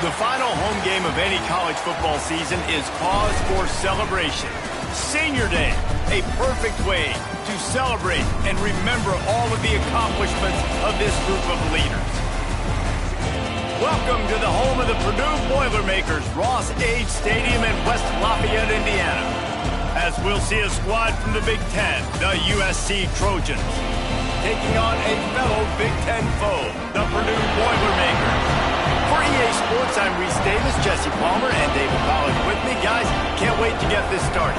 The final home game of any college football season is cause for celebration. Senior Day, a perfect way to celebrate and remember all of the accomplishments of this group of leaders. Welcome to the home of the Purdue Boilermakers, Ross-Age Stadium in West Lafayette, Indiana. As we'll see a squad from the Big Ten, the USC Trojans, taking on a fellow Big Ten foe, the Purdue Boilermakers. For EA Sports, I'm Reese Davis, Jesse Palmer, and David Collins with me. Guys, can't wait to get this started.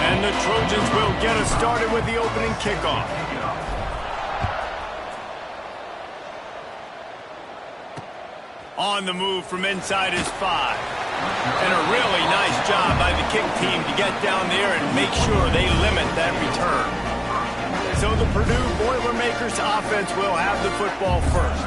And the Trojans will get us started with the opening kickoff. On the move from inside his 5. And a really nice job by the kick team to get down there and make sure they limit that return. So the Purdue Boilermakers offense will have the football first.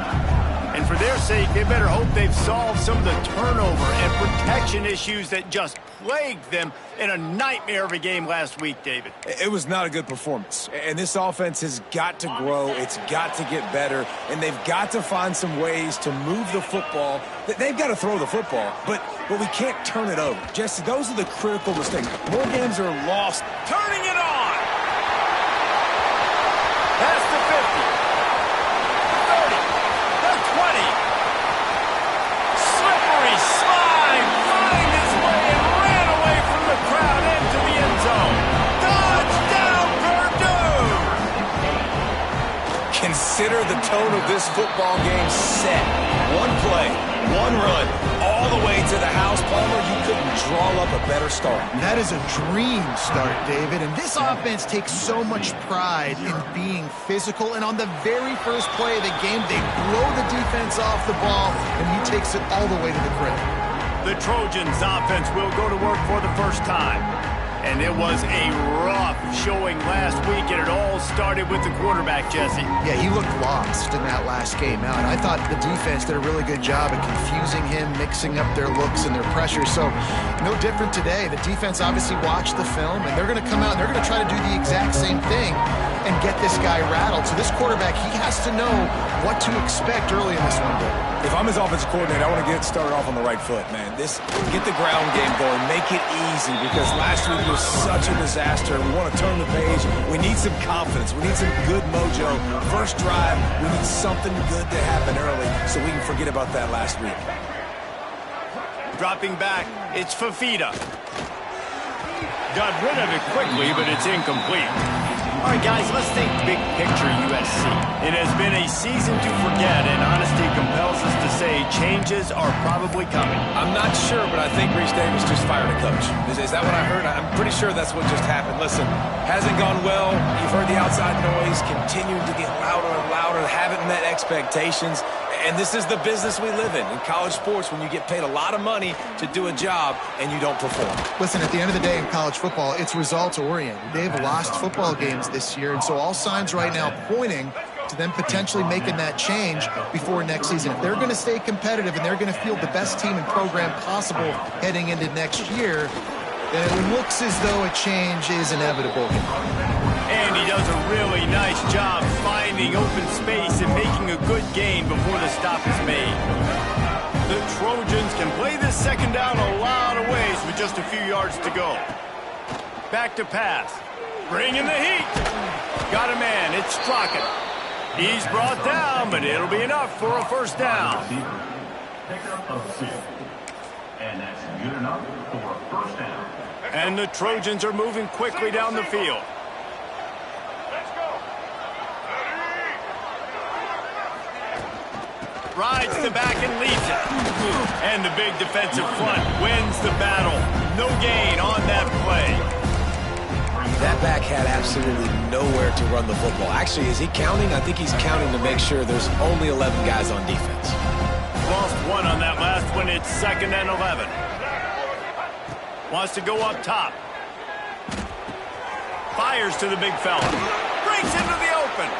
And for their sake, they better hope they've solved some of the turnover and protection issues that just plagued them in a nightmare of a game last week, David. It was not a good performance. And this offense has got to grow. It's got to get better. And they've got to find some ways to move the football. They've got to throw the football, but we can't turn it over. Jesse, those are the critical mistakes. More games are lost. Turning it on! Past the 50. 30. The 20. Slippery slide. Find his way and ran away from the crowd into the end zone. Touchdown, Purdue! Consider the tone of this football game set. One play, one run, all the way to the house. Palmer, you couldn't draw up a better start. That is a dream start, David. And this offense takes so much pride in being physical. And on the very first play of the game, they blow the defense off the ball, and he takes it all the way to the crib. The Trojans offense will go to work for the first time. And it was a rough showing last week, and it all started with the quarterback, Jesse. Yeah, he looked lost in that last game out. I thought the defense did a really good job at confusing him, mixing up their looks and their pressure. So no different today. The defense obviously watched the film, and they're going to come out and they're going to try to do the exact same thing and get this guy rattled. So this quarterback, he has to know what to expect early in this one, David. If I'm his offensive coordinator, I want to get started off on the right foot, man. Get the ground game going, make it easy, because last week was such a disaster. We want to turn the page. We need some confidence. We need some good mojo. First drive, we need something good to happen early so we can forget about that last week. Dropping back, it's Fafita. Got rid of it quickly, but it's incomplete. All right, guys, let's think big picture USC. It has been a season to forget, and honesty compels us to say changes are probably coming. I'm not sure, but I think Reese Davis just fired a coach. Is that what I heard? I'm pretty sure that's what just happened. Listen, hasn't gone well. You've heard the outside noise, continuing to get louder and louder, haven't met expectations. And this is the business we live in college sports, when you get paid a lot of money to do a job and you don't perform. Listen, at the end of the day in college football, it's results-oriented. They've lost football games this year, and so all signs right now pointing to them potentially making that change before next season. If they're going to stay competitive and they're going to field the best team and program possible heading into next year, then it looks as though a change is inevitable. And he does a really nice job finding open space and making a good gain before the stop is made. The Trojans can play this second down a lot of ways with just a few yards to go. Back to pass. Bringing the heat. Got a man. It's Strachan. He's brought down, but it'll be enough for a first down. Pickup of 6. And that's good enough for a first down. And the Trojans are moving quickly down the field. Rides the back and leads it. And the big defensive front wins the battle. No gain on that play. That back had absolutely nowhere to run the football. Actually, is he counting? I think he's counting to make sure there's only 11 guys on defense. Lost one on that last one. It's 2nd and 11. Wants to go up top. Fires to the big fella. Breaks into the open.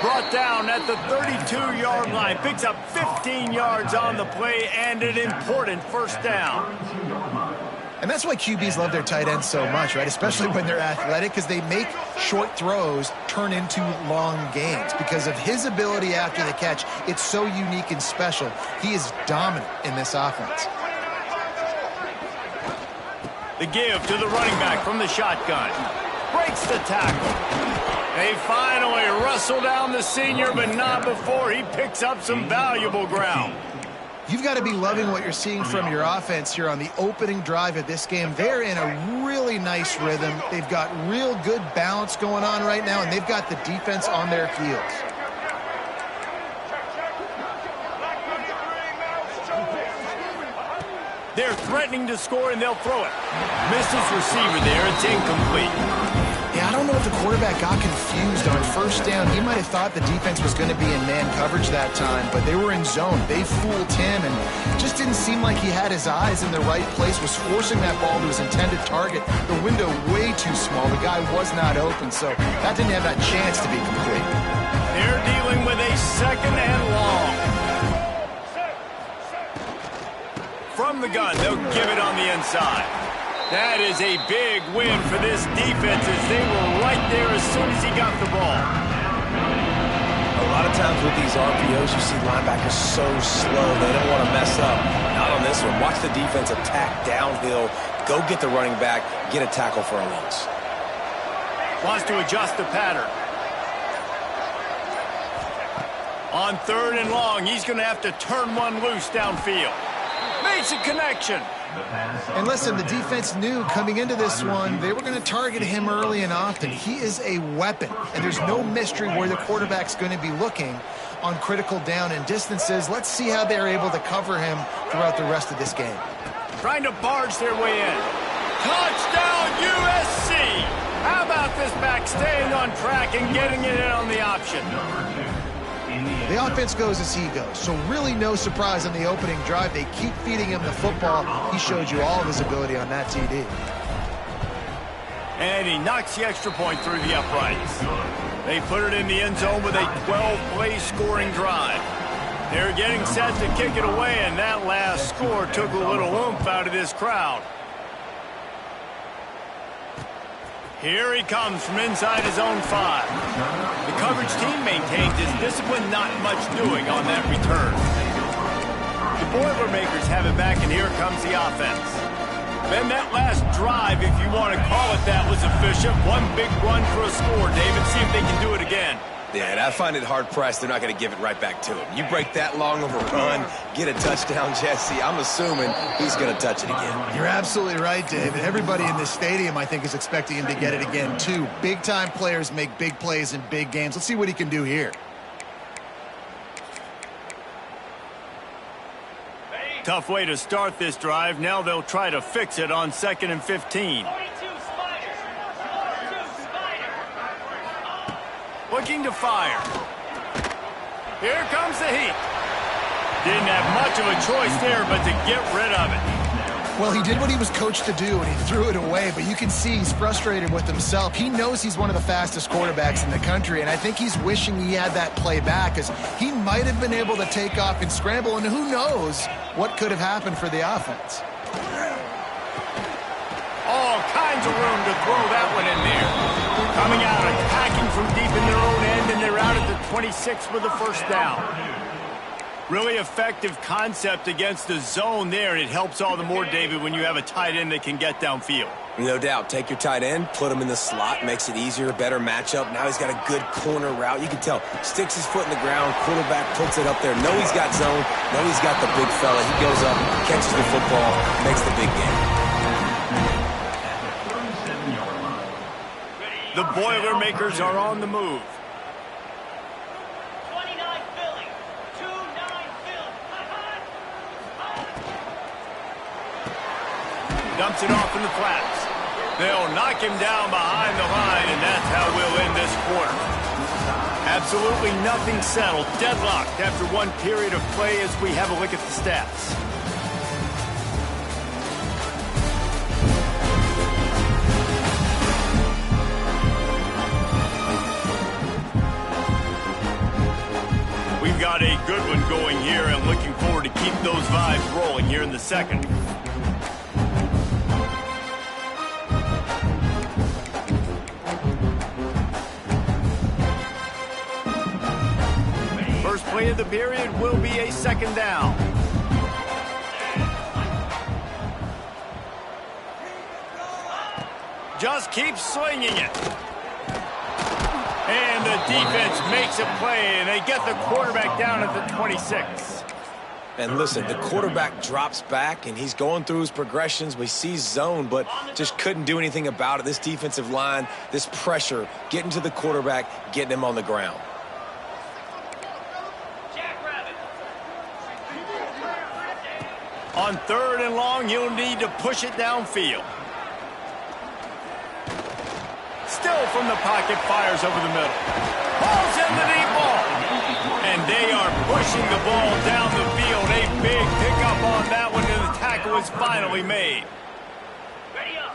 Brought down at the 32-yard line. Picks up 15 yards on the play and an important first down. And that's why QBs love their tight ends so much, right? Especially when they're athletic, because they make short throws turn into long gains. Because of his ability after the catch, it's so unique and special. He is dominant in this offense. The give to the running back from the shotgun. Breaks the tackle. They finally wrestle down the senior, but not before he picks up some valuable ground. You've got to be loving what you're seeing from your offense here on the opening drive of this game. They're in a really nice rhythm. They've got real good balance going on right now, and they've got the defense on their heels. They're threatening to score, and they'll throw it. Misses receiver there. It's incomplete. Yeah, I don't know if the quarterback got confused on first down. He might have thought the defense was going to be in man coverage that time, but they were in zone. They fooled him, and just didn't seem like he had his eyes in the right place, was forcing that ball to his intended target. The window way too small. The guy was not open, so that didn't have that chance to be complete. They're dealing with a second and long. From the gun, they'll give it on the inside. That is a big win for this defense as they were right there as soon as he got the ball. A lot of times with these RPOs, you see linebackers so slow, they don't want to mess up. Not on this one. Watch the defense attack downhill, go get the running back, get a tackle for a loss. Wants to adjust the pattern. On third and long, he's going to have to turn one loose downfield. Makes a connection. And listen, the defense knew coming into this one, they were going to target him early and often. He is a weapon, and there's no mystery where the quarterback's going to be looking on critical down and distances. Let's see how they're able to cover him throughout the rest of this game. Trying to barge their way in. Touchdown, USC! How about this back staying on track and getting it in on the option? The offense goes as he goes, so really no surprise on the opening drive. They keep feeding him the football. He showed you all of his ability on that TD. And he knocks the extra point through the uprights. They put it in the end zone with a 12-play scoring drive. They're getting set to kick it away, and that last score took a little oomph out of this crowd. Here he comes from inside his own 5. The coverage team maintains his discipline, not much doing on that return. The Boilermakers have it back, and here comes the offense. Then that last drive, if you want to call it that, was efficient. One big run for a score, David. See if they can do it again. Yeah, and I find it hard-pressed they're not going to give it right back to him. You break that long of a run, get a touchdown, Jesse, I'm assuming he's going to touch it again. You're absolutely right, David. Everybody in this stadium, I think, is expecting him to get it again, too. Big-time players make big plays in big games. Let's see what he can do here. Tough way to start this drive. Now they'll try to fix it on 2nd and 15. Looking to fire. Here comes the heat. Didn't have much of a choice there but to get rid of it. Well, he did what he was coached to do, and he threw it away, but you can see he's frustrated with himself. He knows he's one of the fastest quarterbacks in the country, and I think he's wishing he had that play back, because he might have been able to take off and scramble, and who knows what could have happened for the offense. All kinds of room to throw that one in there. Coming out, attacking from deep in their own end, and they're out at the 26 with the first down. Really effective concept against the zone there. It helps all the more, David, when you have a tight end that can get downfield. No doubt. Take your tight end, put him in the slot, makes it easier, better matchup. Now he's got a good corner route. You can tell. Sticks his foot in the ground, quarterback puts it up there. Know he's got zone. Know he's got the big fella. He goes up, catches the football, makes the big game. The Boilermakers are on the move. 29 Philly. 2-9 Philly. Dumps it off in the flats. They'll knock him down behind the line, and that's how we'll end this quarter. Absolutely nothing settled. Deadlocked after one period of play as we have a look at the stats. We've got a good one going here, and looking forward to keep those vibes rolling here in the second. First play of the period will be a second down. Just keeps swinging it. And the defense makes a play, and they get the quarterback down at the 26. And listen, the quarterback drops back, and he's going through his progressions. We see zone, but just couldn't do anything about it. This defensive line, this pressure, getting to the quarterback, getting him on the ground. On third and long, you'll need to push it downfield. Still from the pocket, fires over the middle. Ball's in the deep ball. And they are pushing the ball down the field. A big pickup on that one, and the tackle is finally made.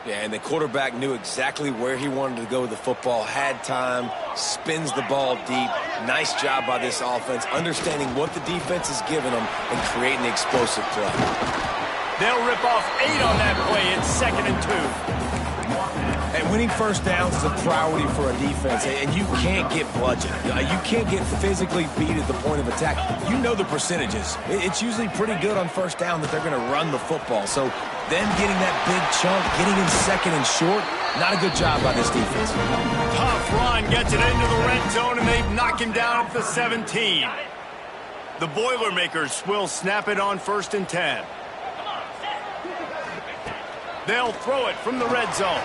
Yeah, and the quarterback knew exactly where he wanted to go with the football, had time, spins the ball deep. Nice job by this offense, understanding what the defense is giving them and creating the explosive play. They'll rip off 8 on that play. It's 2nd and 2. And winning first downs is a priority for a defense, and you can't get bludgeoned. You can't get physically beat at the point of attack. You know the percentages. It's usually pretty good on first down that they're going to run the football. So them getting that big chunk, getting in second and short, not a good job by this defense. Tough run, gets it into the red zone, and they knock him down at the 17. The Boilermakers will snap it on 1st and 10. They'll throw it from the red zone.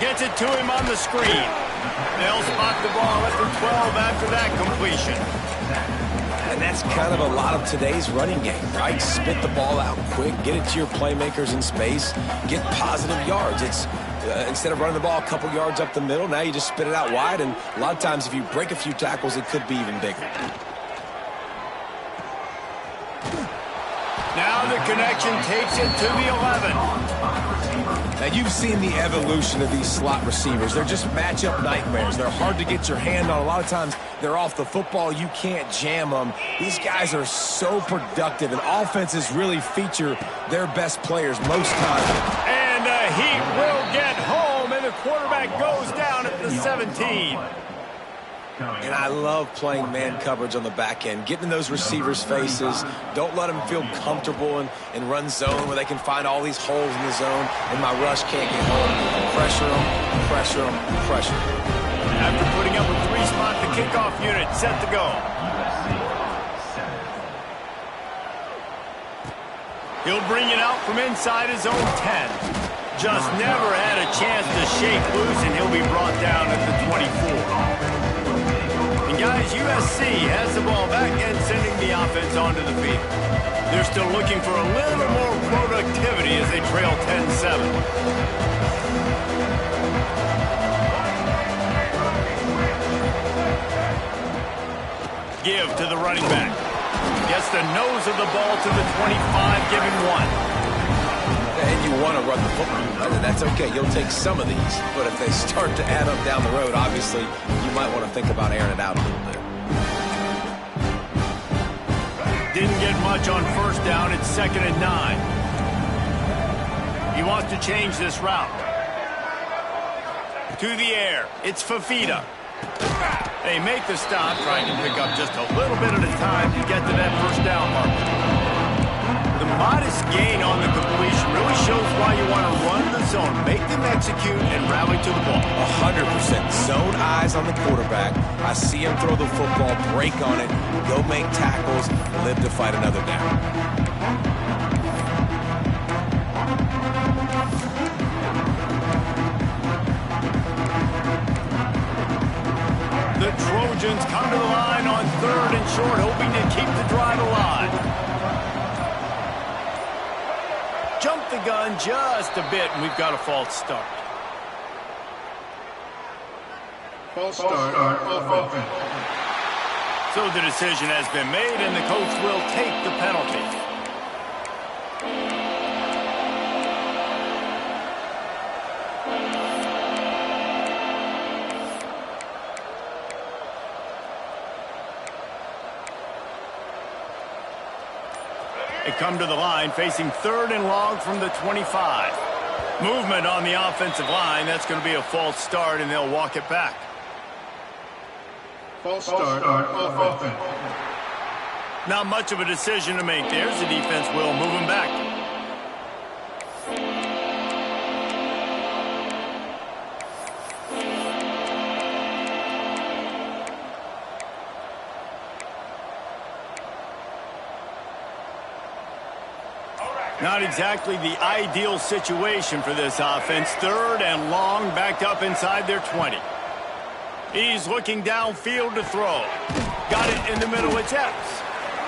Gets it to him on the screen. They'll spot the ball at the 12 after that completion. And that's kind of a lot of today's running game, right? Spit the ball out quick, get it to your playmakers in space, get positive yards. It's instead of running the ball a couple yards up the middle, now you just spit it out wide, and a lot of times if you break a few tackles, it could be even bigger. Now the connection takes it to the 11. Now, you've seen the evolution of these slot receivers. They're just matchup nightmares. They're hard to get your hand on. A lot of times, they're off the football. You can't jam them. These guys are so productive, and offenses really feature their best players most times. And he will get home, and the quarterback goes down at the 17. And I love playing man coverage on the back end, getting in those receivers' faces. Don't let them feel comfortable and run zone where they can find all these holes in the zone, and my rush can't get home. Pressure them, pressure them, pressure them. After putting up a 3-spot, the kickoff unit set to go. He'll bring it out from inside his own 10. Just never had a chance to shake loose, and he'll be brought down at the 24. Guys, USC has the ball back and sending the offense onto the field. They're still looking for a little more productivity as they trail 10-7. Give to the running back. Gets the nose of the ball to the 25, giving 1. And you want to run the football. That's okay. You'll take some of these. But if they start to add up down the road, obviously, you might want to think about airing it out a little bit. Didn't get much on first down. It's 2nd and 9. He wants to change this route. To the air. It's Fafita. They make the stop, trying to pick up just a little bit at a time to get to that first down marker. The modest gain on the completion really shows why you want to run the zone, make them execute, and rally to the ball. 100%. Zone eyes on the quarterback. I see him throw the football, break on it, go make tackles, live to fight another down. The Trojans come to the line on 3rd and short, hoping to keep the drive alive. Jump the gun just a bit, and we've got a false start. False start offense. So the decision has been made, and the coach will take the penalty. They come to the line facing 3rd and long from the 25. Movement on the offensive line. That's going to be a false start, and they'll walk it back. False start on offense. Not much of a decision to make. There's the defense will move him back. Not exactly the ideal situation for this offense. 3rd and long, backed up inside their 20. He's looking downfield to throw. Got it in the middle. It's Epps.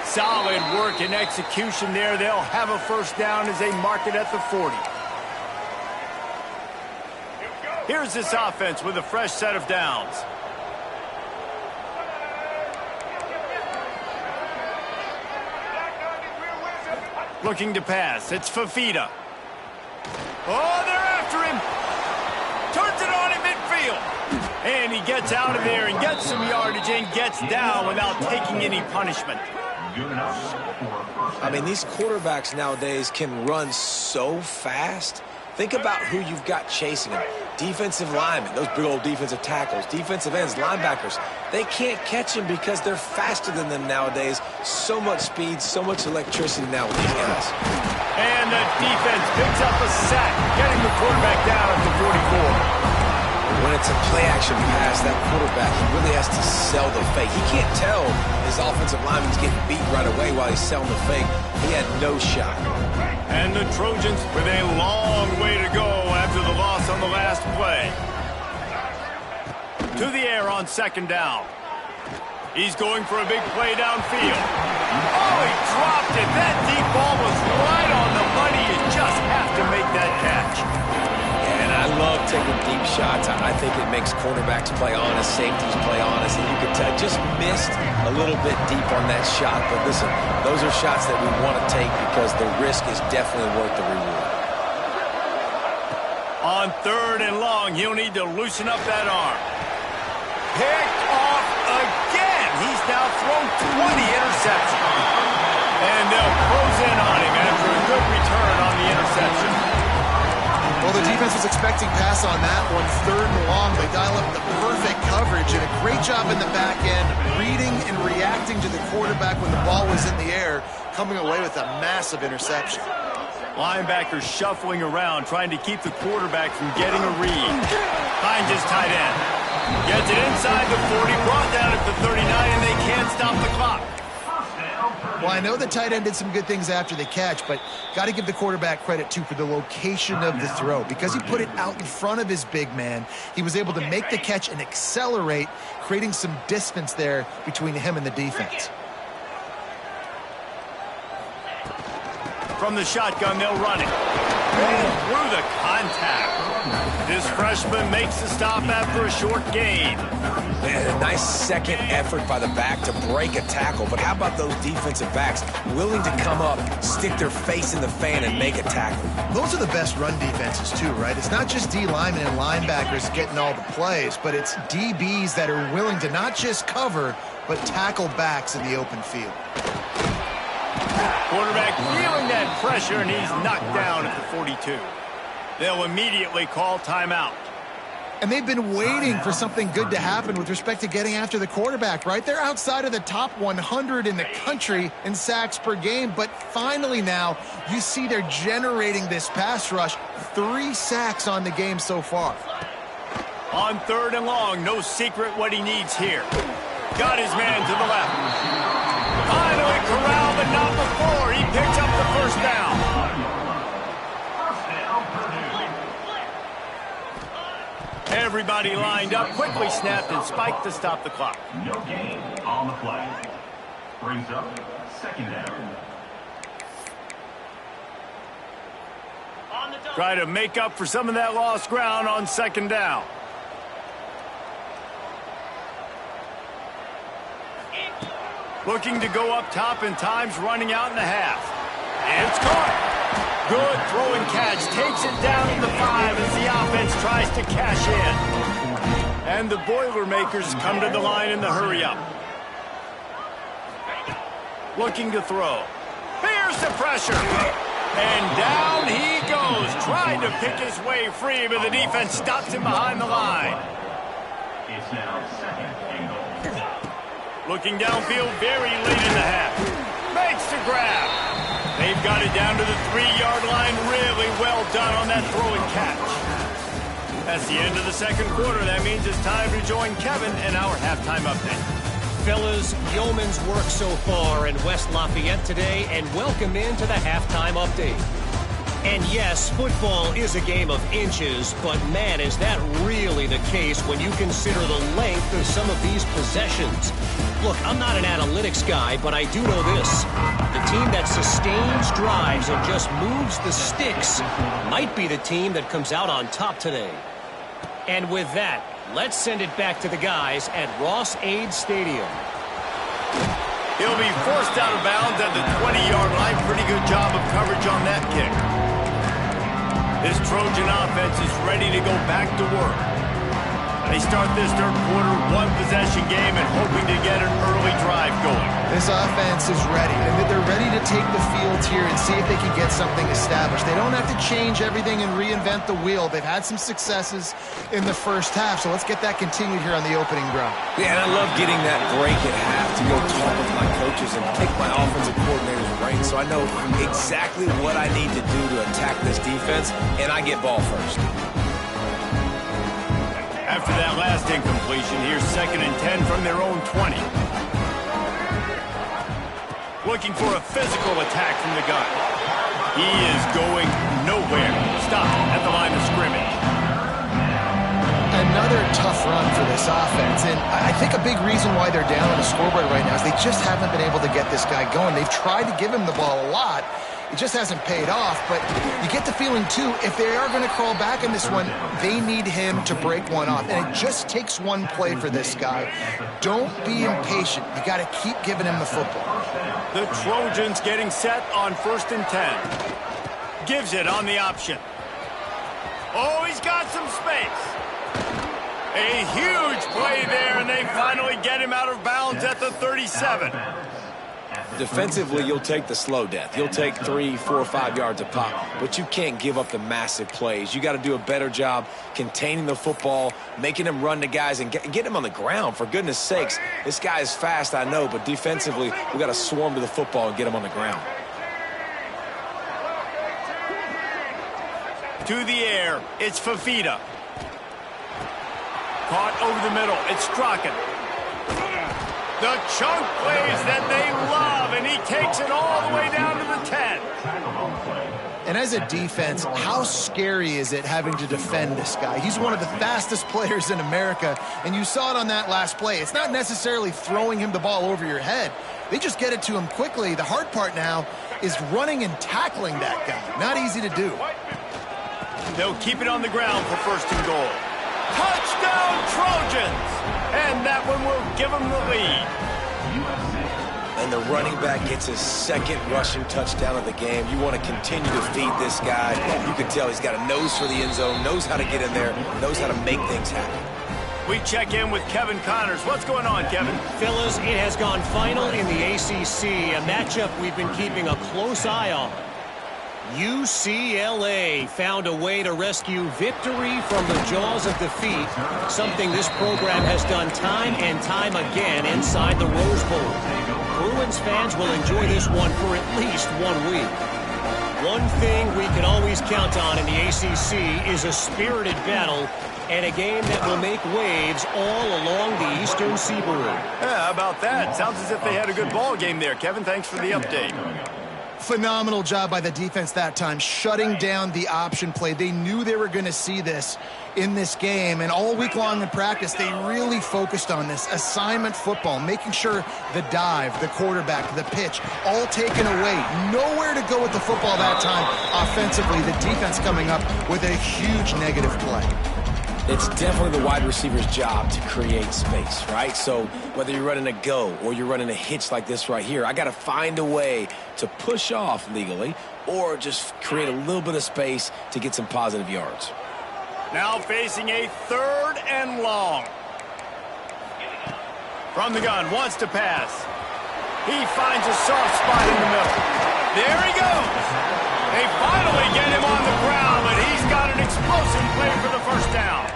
Solid work and execution there. They'll have a first down as they mark it at the 40. Here's this offense with a fresh set of downs. Looking to pass. It's Fafita. Oh, they're after him. Turns it on in midfield. And he gets out of there and gets some yardage and gets down without taking any punishment. I mean, these quarterbacks nowadays can run so fast. Think about who you've got chasing them. Defensive linemen, those big old defensive tackles, defensive ends, linebackers. They can't catch them because they're faster than them nowadays. So much speed, so much electricity now with these guys. And the defense picks up a sack, getting the quarterback down at the 44. When it's a play-action pass, that quarterback, he really has to sell the fake. He can't tell his offensive lineman's getting beat right away while he's selling the fake. He had no shot. And the Trojans with a long way to go after the loss on the last play. To the air on 2nd down. He's going for a big play downfield. Oh, he dropped it. That deep ball was right on the money. You just have to make that catch. And I love taking deep shots. I think it makes quarterbacks play honest, safeties play honest. And you could tell just missed a little bit deep on that shot. But listen, those are shots that we want to take because the risk is definitely worth the reward. On 3rd and long, he'll need to loosen up that arm. Picked off again. He's now thrown 20 interceptions. And they'll close in on him after a good return on the interception. Well, the defense was expecting pass on that one. 3rd and long, they dial up the perfect coverage and a great job in the back end, reading and reacting to the quarterback when the ball was in the air, coming away with a massive interception. Linebackers shuffling around, trying to keep the quarterback from getting a read. Finds his tight end. Gets it inside the 40, brought down at the 39, and they can't stop the clock. Well, I know the tight end did some good things after the catch, but got to give the quarterback credit, too, for the location of the throw. Because he put it out in front of his big man, he was able to make the catch and accelerate, creating some distance there between him and the defense. From the shotgun, they'll run it. Through the contact. This freshman makes the stop after a short gain. Man, a nice second effort by the back to break a tackle. But how about those defensive backs willing to come up, stick their face in the fan, and make a tackle? Those are the best run defenses, too, right? It's not just D linemen and linebackers getting all the plays, but it's DBs that are willing to not just cover, but tackle backs in the open field. Quarterback feeling that pressure, and he's knocked down at the 42. They'll immediately call timeout. And they've been waiting for something good to happen with respect to getting after the quarterback, right? They're outside of the top 100 in the country in sacks per game, but finally now you see they're generating this pass rush. 3 sacks on the game so far. On 3rd and long, no secret what he needs here. Got his man to the left. Finally corralled, but not before. He picks up the first down. Everybody lined up, quickly snapped and spiked to stop the clock. No gain on the play. Brings up 2nd down. Try to make up for some of that lost ground on 2nd down. Looking to go up top, and time's running out in the half. It's caught. Good throw and catch. Takes it down to the 5 as the offense tries to cash in. And the Boilermakers come to the line in the hurry-up. Looking to throw. Here's the pressure. And down he goes, trying to pick his way free, but the defense stops him behind the line. It's now second and goal. Looking downfield very late in the half. Makes the grab. They've got it down to the 3-yard line. Really well done on that throw and catch. That's the end of the second quarter. That means it's time to join Kevin in our halftime update. Fellas, yeoman's work so far in West Lafayette today, and welcome into the halftime update. And yes, football is a game of inches, but man, is that really the case when you consider the length of some of these possessions. Look, I'm not an analytics guy, but I do know this. The team that sustains drives and just moves the sticks might be the team that comes out on top today. And with that, let's send it back to the guys at Ross-Ade Stadium. He'll be forced out of bounds at the 20-yard line. Pretty good job of coverage on that kick. This Trojan offense is ready to go back to work. They start this third quarter one-possession game and hoping to get an early drive going. This offense is ready, and they're ready to take the field here and see if they can get something established. They don't have to change everything and reinvent the wheel. They've had some successes in the first half, so let's get that continued here on the opening drive. Yeah, and I love getting that break at half to go talk with my coaches and pick my offensive coordinator's brain so I know exactly what I need to do to attack this defense, and I get ball first. After that last incompletion, here's 2nd and 10 from their own 20. Looking for a physical attack from the gun. He is going nowhere. Stop at the line of scrimmage. Another tough run for this offense, and I think a big reason why they're down on the scoreboard right now is they just haven't been able to get this guy going. They've tried to give him the ball a lot. It just hasn't paid off, but you get the feeling, too, if they are going to crawl back in this one, they need him to break one off. And it just takes one play for this guy. Don't be impatient. You got to keep giving him the football. The Trojans getting set on 1st and 10. Gives it on the option. Oh, he's got some space. A huge play there, and they finally get him out of bounds at the 37. Defensively, you'll take the slow death. You'll take 3, 4, 5 yards a pop, but you can't give up the massive plays. You got to do a better job containing the football, making them run to guys, and get him on the ground. For goodness sakes, this guy is fast, I know, but defensively, we got to swarm to the football and get him on the ground. To the air, it's Fafita. Caught over the middle, it's Strachan. The chunk plays that they love, and he takes it all the way down to the 10. And as a defense, how scary is it having to defend this guy? He's one of the fastest players in America, and you saw it on that last play. It's not necessarily throwing him the ball over your head. They just get it to him quickly. The hard part now is running and tackling that guy. Not easy to do. They'll keep it on the ground for 1st and goal. Touchdown, Trojans! And that one will give them the lead. And the running back gets his 2nd rushing touchdown of the game. You want to continue to feed this guy. You can tell he's got a nose for the end zone, knows how to get in there, knows how to make things happen. We check in with Kevin Connors. What's going on, Kevin? Fellas, it has gone final in the ACC, a matchup we've been keeping a close eye on. UCLA found a way to rescue victory from the jaws of defeat, something this program has done time and time again inside the Rose Bowl. Bruins fans will enjoy this one for at least 1 week. One thing we can always count on in the ACC is a spirited battle and a game that will make waves all along the Eastern Seaboard. Yeah, how about that? Sounds as if they had a good ball game there, Kevin. Thanks for the update. Phenomenal job by the defense that time, shutting down the option play. They knew they were going to see this in this game, and all week long in practice, they really focused on this assignment football, making sure the dive, the quarterback, the pitch, all taken away. Nowhere to go with the football that time offensively. The defense coming up with a huge negative play. It's definitely the wide receiver's job to create space, right? So whether you're running a go or you're running a hitch like this right here, I got to find a way to push off legally or just create a little bit of space to get some positive yards. Now facing a 3rd and long. From the gun, wants to pass. He finds a soft spot in the middle. There he goes. They finally get him on the ground, but he's got an explosive play for the first down.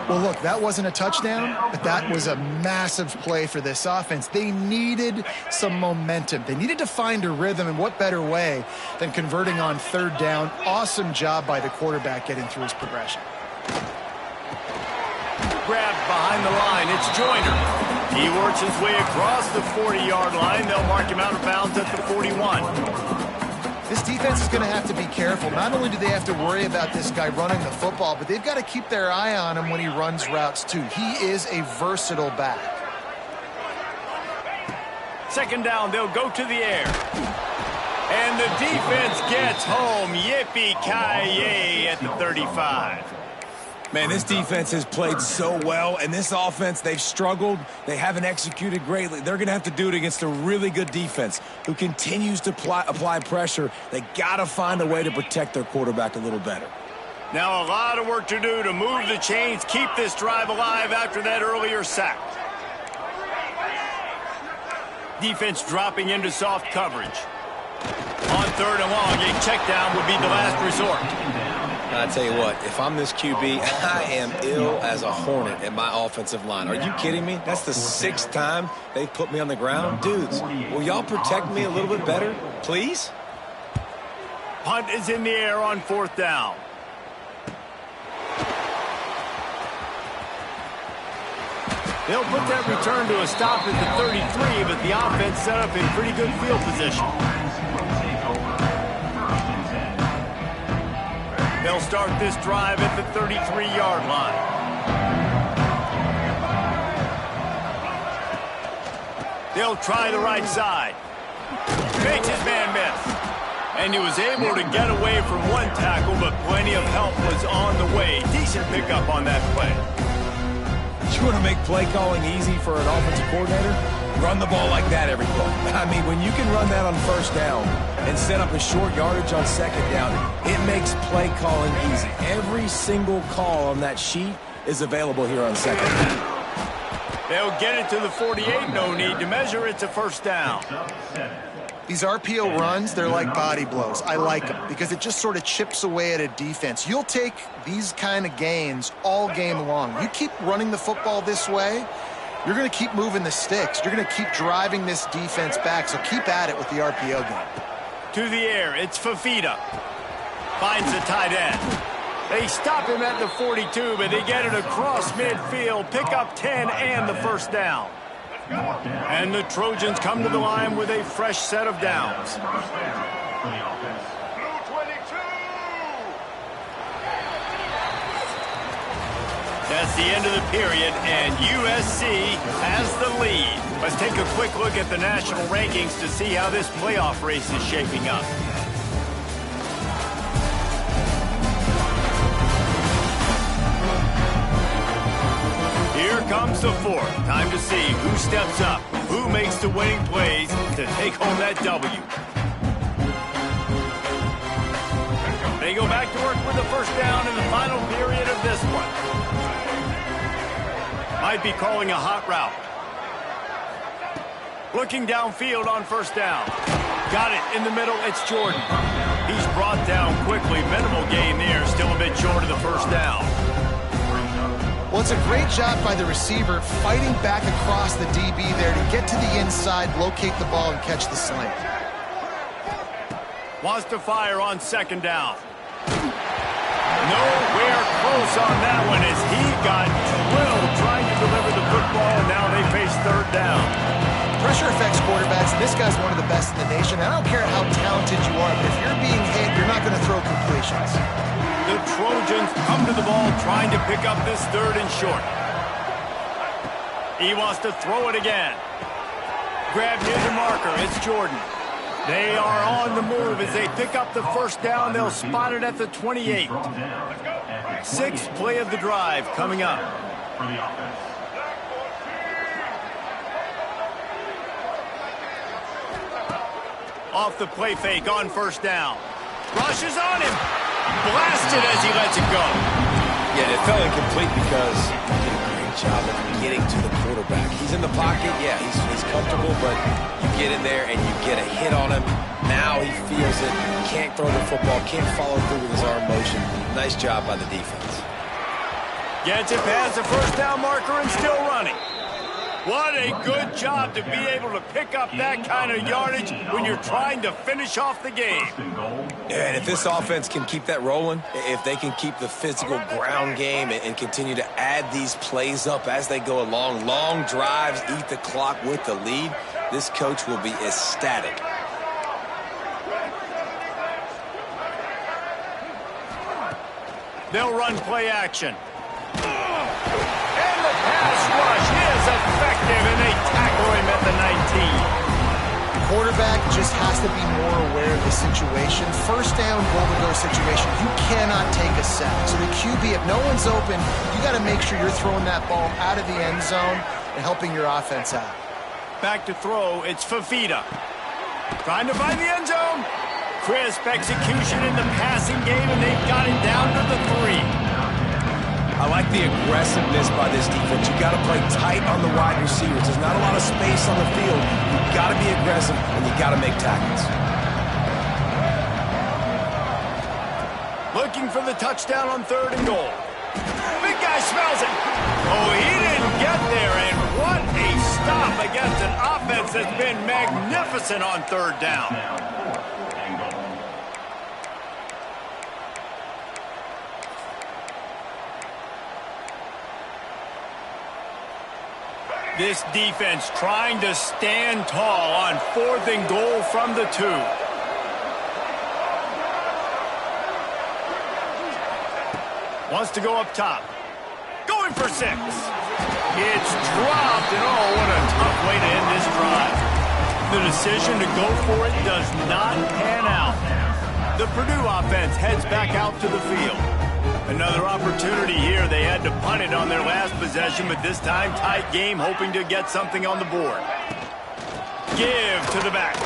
Well, look, that wasn't a touchdown, but that was a massive play for this offense. They needed some momentum. They needed to find a rhythm, and what better way than converting on third down. Awesome job by the quarterback getting through his progression. Grabbed behind the line. It's Joyner. He works his way across the 40-yard line. They'll mark him out of bounds at the 41. This defense is going to have to be careful. Not only do they have to worry about this guy running the football, but they've got to keep their eye on him when he runs routes too. He is a versatile back. Second down, they'll go to the air. And the defense gets home. Yippee-ki-yay at the 35. Man, this defense has played so well, and this offense, they've struggled. They haven't executed greatly. They're going to have to do it against a really good defense who continues to apply pressure. They got to find a way to protect their quarterback a little better. Now a lot of work to do to move the chains, keep this drive alive after that earlier sack. Defense dropping into soft coverage. On third and long, a check down would be the last resort. I tell you what, if I'm this QB, I am ill as a hornet at my offensive line. Are you kidding me? That's the 6th time they've put me on the ground. Dudes, will y'all protect me a little bit better, please? Punt is in the air on fourth down. They'll put that return to a stop at the 33, but the offense set up in pretty good field position. They'll start this drive at the 33-yard line. They'll try the right side. Makes his man miss. And he was able to get away from one tackle, but plenty of help was on the way. Decent pickup on that play. You want to make play calling easy for an offensive coordinator? Run the ball like that every play. I mean, when you can run that on first down and set up a short yardage on second down, it makes play calling easy. Every single call on that sheet is available here on second down. They'll get it to the 48. No need to measure. It's a first down. These RPO runs, they're like body blows. I like them because it just sort of chips away at a defense. You'll take these kind of gains all game long. You keep running the football this way, you're going to keep moving the sticks. You're going to keep driving this defense back, so keep at it with the RPO game. To the air, it's Fafita. Finds the tight end. They stop him at the 42, but they get it across midfield. Pick up 10 and the first down. And the Trojans come to the line with a fresh set of downs. That's the end of the period, and USC has the lead. Let's take a quick look at the national rankings to see how this playoff race is shaping up. Here comes the fourth. Time to see who steps up, who makes the winning plays to take home that W. They go back to work with the first down in the final period of this one. Might be calling a hot route. Looking downfield on first down. Got it in the middle. It's Jordan. He's brought down quickly. Minimal gain there. Still a bit short of the first down. Well, it's a great job by the receiver fighting back across the DB there to get to the inside, locate the ball, and catch the slant. Wants to fire on second down. Nowhere close on that one as he got drilled trying to deliver the football, and now they face third down. Pressure affects quarterbacks, and this guy's one of the best in the nation. I don't care how talented you are, but if you're being hit, you're not going to throw completions. The Trojans come to the ball trying to pick up this third and short. He wants to throw it again. Grab near the marker. It's Jordan. They are on the move as they pick up the first down. They'll spot it at the 28. Sixth play of the drive coming up. Off the play fake on first down. Rushes on him. Blasted as he lets it go. Yeah, it felt incomplete because he did a great job of getting to the quarterback. He's in the pocket, yeah, he's comfortable, but you get in there and you get a hit on him. Now he feels it, can't throw the football, can't follow through with his arm motion. Nice job by the defense. Gets it past the first down marker and still running. What a good job to be able to pick up that kind of yardage when you're trying to finish off the game. Yeah, and if this offense can keep that rolling, if they can keep the physical ground game and continue to add these plays up as they go along, long drives, eat the clock with the lead, this coach will be ecstatic. They'll run play action. And the pass rush is effective, and they tackle him at the 19. The quarterback just has to be more aware of the situation. First down, goal-to-go situation, you cannot take a sack. So the QB, if no one's open, you got to make sure you're throwing that ball out of the end zone and helping your offense out. Back to throw, it's Fafita. Trying to find the end zone. Crisp execution in the passing game, and they've got it down to the 3. I like the aggressiveness by this defense. You got to play tight on the wide receivers. There's not a lot of space on the field. You got to be aggressive, and you got to make tackles. Looking for the touchdown on 3rd and goal. Big guy smells it. Oh, he didn't get there, and what a stop against an offense that's been magnificent on 3rd down. This defense trying to stand tall on 4th and goal from the 2. Wants to go up top. Going for 6. It's dropped, and oh, what a tough way to end this drive. The decision to go for it does not pan out. The Purdue offense heads back out to the field. Another opportunity here. They had to punt it on their last possession, but this time tight game, hoping to get something on the board. Give to the back.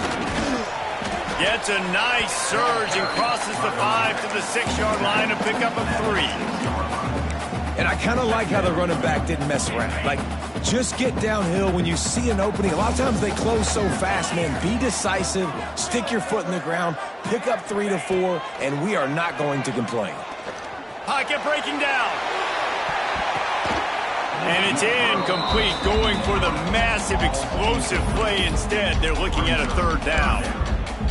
Gets a nice surge and crosses the 5 to the 6-yard line to pick up a 3. And I kind of like how the running back didn't mess around. Like, just get downhill when you see an opening. A lot of times they close so fast, man. Be decisive, stick your foot in the ground, pick up 3 to 4, and we are not going to complain. Pocket breaking down. And it's incomplete, going for the massive explosive play instead. They're looking at a 3rd down.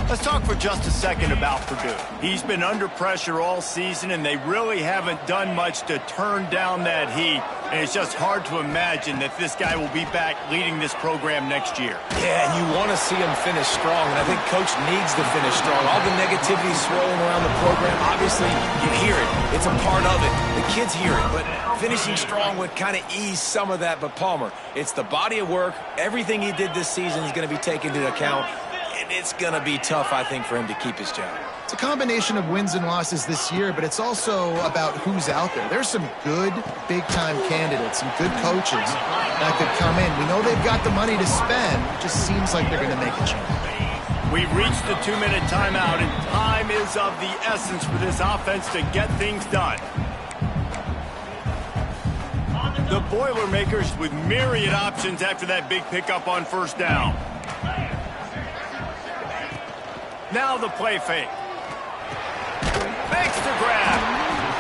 Let's talk for just a second about Purdue. He's been under pressure all season, and they really haven't done much to turn down that heat. And it's just hard to imagine that this guy will be back leading this program next year. Yeah, and you want to see him finish strong, and I think Coach needs to finish strong. All the negativity swirling around the program, obviously, you hear it. It's a part of it. The kids hear it, but finishing strong would kind of ease some of that. But Palmer, it's the body of work. Everything he did this season is going to be taken into account. And it's going to be tough, I think, for him to keep his job. It's a combination of wins and losses this year, but it's also about who's out there. There's some good big-time candidates, some good coaches that could come in. We know they've got the money to spend. It just seems like they're going to make a change. We've reached the 2-minute timeout, and time is of the essence for this offense to get things done. The Boilermakers with myriad options after that big pickup on 1st down. Now the play fake. Makes the grab.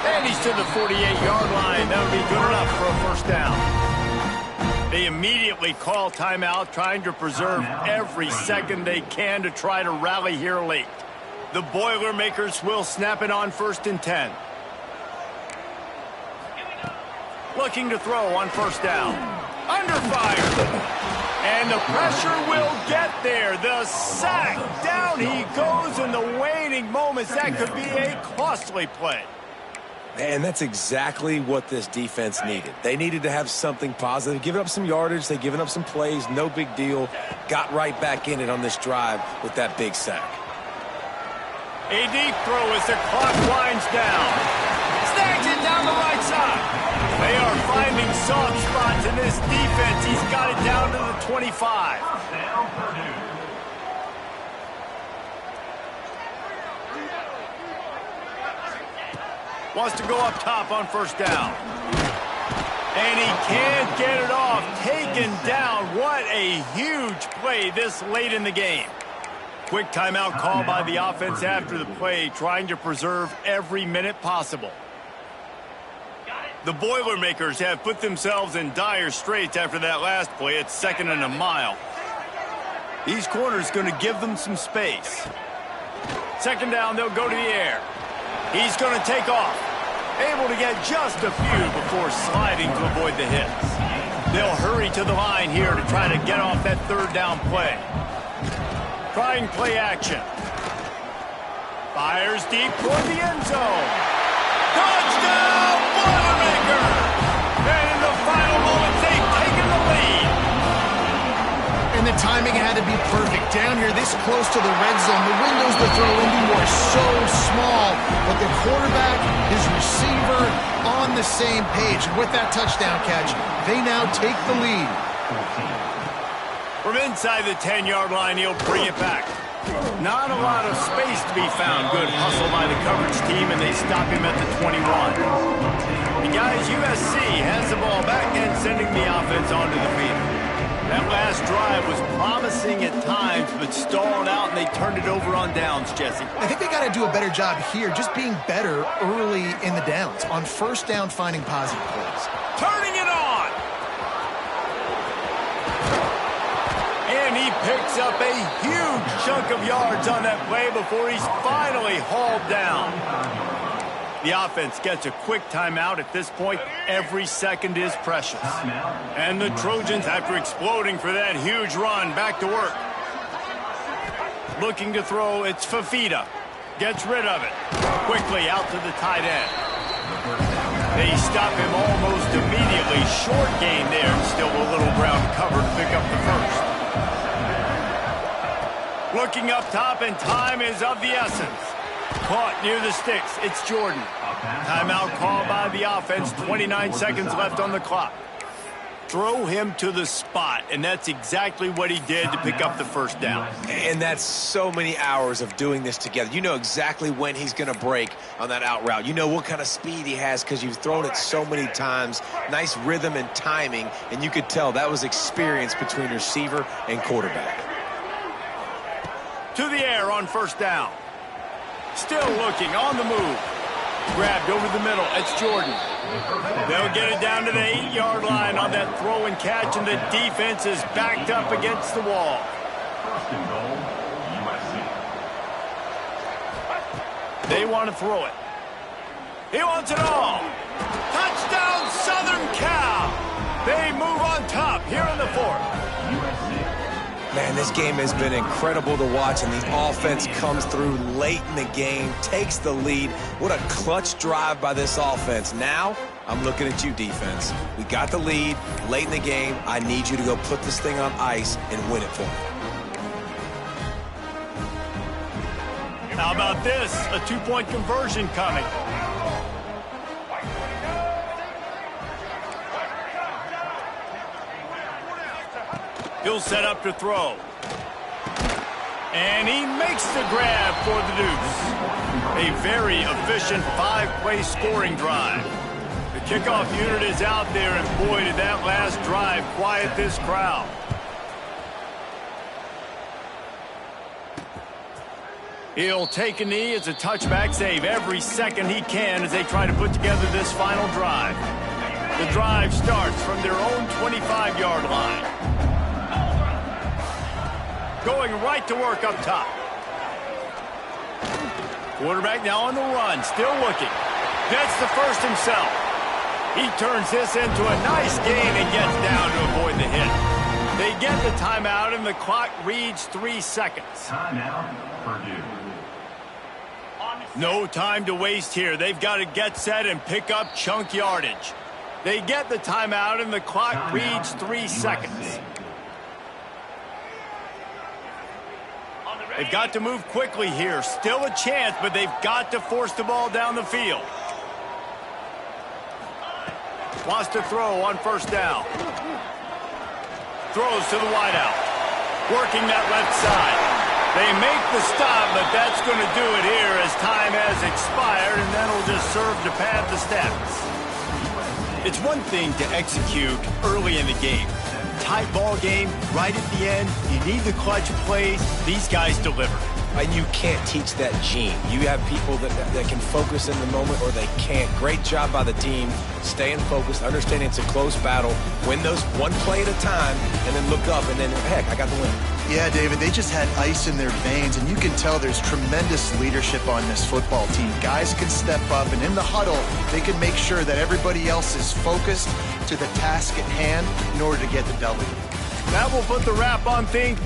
And he's to the 48-yard line. That'll be good enough for a 1st down. They immediately call timeout, trying to preserve every second they can to try to rally here late. The Boilermakers will snap it on 1st and 10. Looking to throw on 1st down. Under fire. And the pressure will get there. The sack. Down he goes in the waning moments. That could be a costly play. And that's exactly what this defense needed. They needed to have something positive. Giving up some yardage. They've given up some plays. No big deal. Got right back in it on this drive with that big sack. A deep throw as the clock winds down. Snags it down the right side. They are finding soft spots in this defense. He's got it down to the 25. Wants to go up top on 1st down. And he can't get it off. Taken down. What a huge play this late in the game. Quick timeout call by the offense after the play, trying to preserve every minute possible. The Boilermakers have put themselves in dire straits after that last play. It's 2nd and a mile. These corners going to give them some space. 2nd down, they'll go to the air. He's going to take off. Able to get just a few before sliding to avoid the hits. They'll hurry to the line here to try to get off that 3rd down play. Trying play action. Fires deep toward the end zone. Touchdown, Boilermaker! And in the final moments, they've taken the lead. And the timing had to be perfect. Down here, this close to the red zone, the windows to throw into are so small. But the quarterback, his receiver, on the same page. And with that touchdown catch, they now take the lead. From inside the 10-yard line, he'll bring it back. Not a lot of space to be found. Good hustle by the coverage team, and they stop him at the 21. And guys, USC has the ball back and sending the offense onto the field. That last drive was promising at times, but stalled out, and they turned it over on downs, Jesse. I think they got to do a better job here, just being better early in the downs. On 1st down, finding positive plays. Turning it on! And he picks up a huge chunk of yards on that play before he's finally hauled down. The offense gets a quick timeout. At this point, every second is precious. And the Trojans, after exploding for that huge run, back to work. Looking to throw, it's Fafita. Gets rid of it. Quickly out to the tight end. They stop him almost immediately. Short gain there, and still a little ground cover to pick up the first. Looking up top, and time is of the essence. Caught near the sticks. It's Jordan. Timeout called by the offense. 29 seconds left on the clock. Throw him to the spot, and that's exactly what he did to pick up the 1st down. And that's so many hours of doing this together. You know exactly when he's going to break on that out route. You know what kind of speed he has because you've thrown it so many times. Nice rhythm and timing, and you could tell that was experience between receiver and quarterback. To the air on 1st down. Still looking, on the move. Grabbed over the middle. It's Jordan. They'll get it down to the 8-yard line on that throw and catch, and the defense is backed up against the wall. 1st and goal, USC. They want to throw it. He wants it all. Touchdown, Southern Cal. They move on top here in the 4th. Man, this game has been incredible to watch, and the offense comes through late in the game, takes the lead. What a clutch drive by this offense. Now, I'm looking at you, defense. We got the lead late in the game. I need you to go put this thing on ice and win it for me. How about this? A 2-point conversion coming. He'll set up to throw. And he makes the grab for the deuce. A very efficient 5-play scoring drive. The kickoff unit is out there, and boy, did that last drive quiet this crowd. He'll take a knee. It's a touchback save every second he can as they try to put together this final drive. The drive starts from their own 25-yard line. Going right to work up top. Quarterback now on the run, still looking. Gets the first himself. He turns this into a nice gain and gets down to avoid the hit. They get the timeout, and the clock reads 3 seconds. Timeout, Purdue. No time to waste here. They've got to get set and pick up chunk yardage. They get the timeout, and the clock reads 3 seconds. They've got to move quickly here. Still a chance, but they've got to force the ball down the field. Wants to throw on 1st down. Throws to the wideout. Working that left side. They make the stop, but that's going to do it here as time has expired, and that'll just serve to pad the stats. It's one thing to execute early in the game. tight ball game, right at the end, you need the clutch plays. These guys deliver. And you can't teach that gene. You have people that can focus in the moment or they can't. Great job by the team, staying focused, understanding it's a close battle, win those one play at a time, and then look up, and then, heck, I got the win. Yeah, David, they just had ice in their veins, and you can tell there's tremendous leadership on this football team. Guys can step up, and in the huddle, they can make sure that everybody else is focused to the task at hand in order to get the W. That will put the wrap on things.